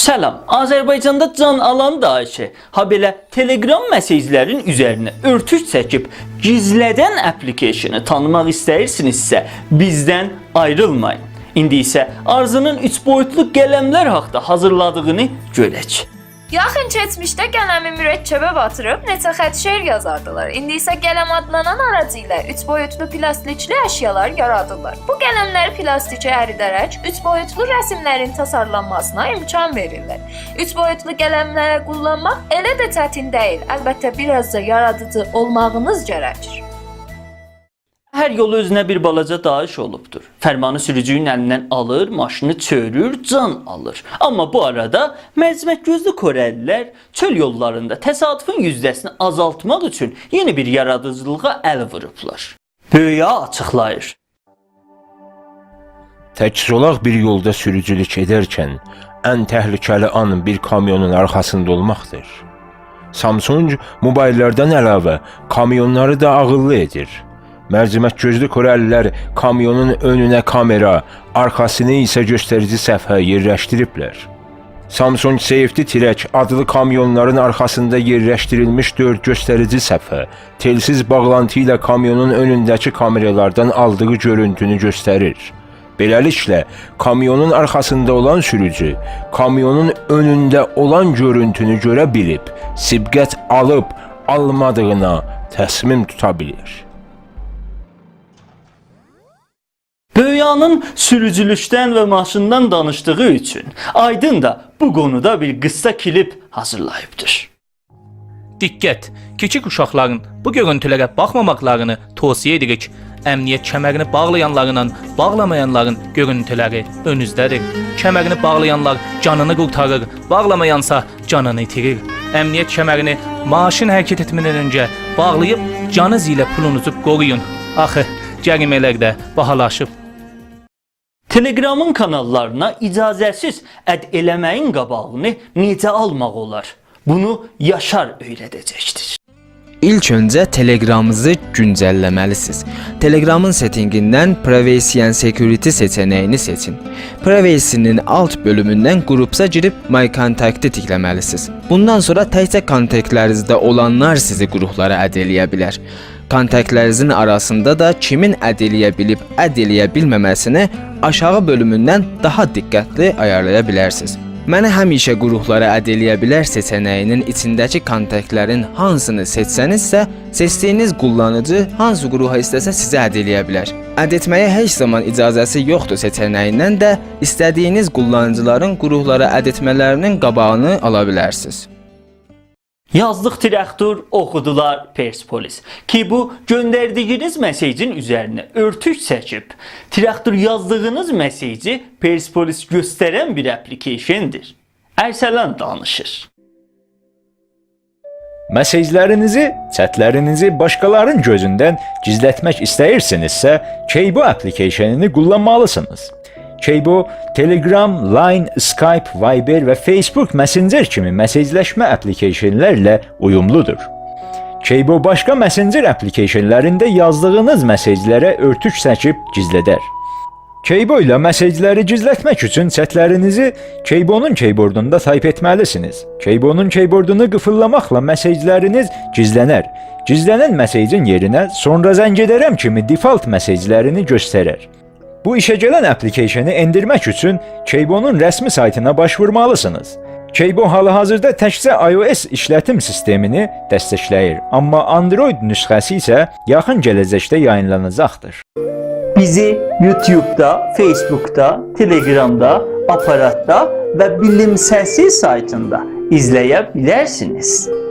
Selam. Azərbaycanda can alan dayışı habelə Telegram mesajların üzerine örtük çəkib gizlədən application'ı tanımaq istəyirsinizsə bizdən ayrılmayın. İndi isə Arzının 3 boyutlu qələmlər haqda hazırladığını görək. Yaxın keçmişdə qələmi mürəkkəbə batırıb neçə xətt şeir yazardılar. İndi isə qələm adlanan aracı ilə 3 boyutlu plastikli əşyalar yaradırlar. Bu qələmlər plastiki əridərək 3 boyutlu rəsmlərin tasarlanmasına imkan verirlər. 3 boyutlu qələmləri kullanmaq elə də çətin deyil. Əlbəttə biraz da yaradıcı olmağınız gərəkir. Hər yol özünə bir balaca dayış olubdur. Fərmanı sürücünün əlindən alır, maşını çörür, can alır. Amma bu arada mərcmək gözlü Korelilər çöl yollarında təsadüfün yüzdəsini azaltmaq üçün yeni bir yaradıcılığa əl vurublar. Böyüyə açıqlayır. Tək bir yolda sürücülük edərkən ən təhlükəli an bir kamyonun arxasında olmaqdır. Samsung mobillərdən əlavə kamyonları da ağıllı edir. Mərcmək gözlü Korelilər kamyonun önünə kamera, arxasını isə göstərici səfhə yerləşdiriblər. Samsung Safety Track adlı kamyonların arxasında yerləşdirilmiş 4 göstərici səfhə, telsiz bağlantı ilə kamyonun önündəki kameralardan aldığı görüntünü göstərir. Beləliklə, kamyonun arxasında olan sürücü, kamyonun önündə olan görüntünü görə bilib, sibqət alıb, almadığına təsmin tuta bilir. Böyüyanın sürücülükdən və maşından danışdığı üçün Aydın da bu konuda bir qısa klip hazırlayıbdır. Diqqət! Kiçik uşaqların bu görüntülərə baxmamaqlarını tövsiyə edirik. Əmniyyət kəmərini bağlayanlarla bağlamayanların görüntüləri önünüzdədir. Kəmərini bağlayanlar canını qurtarır, bağlamayansa canını itirir. Əmniyyət kəmərini maşın hərəkət etmədən öncə bağlayıb canınız ilə pulunuzu qoruyun. Axı cərimələr də bahalaşıb. Telegramın kanallarına icazəsiz əd eləməyin qabağını necə almaq olar? Bunu Yaşar öyrədəcəkdir. İlk öncə Telegramınızı güncəlləməlisiniz. Telegramın settingindən Privacy and Security seçənəyini seçin. Privacy'nin alt bölümündən Groups'a girib My Contact'ı tikləməlisiniz. Bundan sonra təkcə kontaktlərinizdə olanlar sizi qruplara əd eləyə bilər. Kontaktlərinizin arasında da kimin əd eləyə bilib, əd eləyə bilməməsini aşağı bölümündən daha diqqətli ayarlaya bilərsiniz. Mənə həmişə qruplara əd eləyə bilər seçənəyinin içindəki kontaktlərin hansını seçsənizsə, seçdiyiniz kullanıcı hansı qrupa istəsə sizə əd eləyə bilər. Əd etməyə heç zaman icazəsi yoxdur seçəməyindən də istədiyiniz kullanıcıların qruplara əd etmələrinin qabağını ala bilərsiniz. Yazdıq Traktor, oxudular Persepolis. Ki bu göndərdiyiniz mesajın üzerine örtük çəkib. Traktor yazdığınız mesajı Persepolis göstərən bir application'dir. Ərsələn danışır. Mesajlarınızı, chatlərinizi başqalarının gözündən gizlətmək istəyirsinizsə, Keybo application'ını kullanmalısınız. Keybo, Telegram, Line, Skype, Viber və Facebook Messenger kimi mesajlaşma applicationlərlə uyumludur. Keybo başqa Messenger applicationlərində yazdığınız mesajlara örtük çəkib gizlədər. Keybo ilə mesajları gizlətmək üçün chatlərinizi Keybonun keyboardunda type etməlisiniz. Keybonun keyboardunu qıfıllamaqla mesajlarınız gizlənər. Gizlənən mesajın yerinə sonra zəng edərəm kimi default mesajlarını göstərər. Bu işə gələn application'ı endirmək üçün Keybonun rəsmi saytına başvurmalısınız. Keybo hal-hazırda təkcə iOS işlətim sistemini dəstəkləyir, amma Android nüsxəsi isə yaxın gələcəkdə yayınlanacaqdır. Bizi YouTube'da, Facebook'da, Telegram'da, Aparat'ta və Bilim Səsi saytında izləyə bilərsiniz.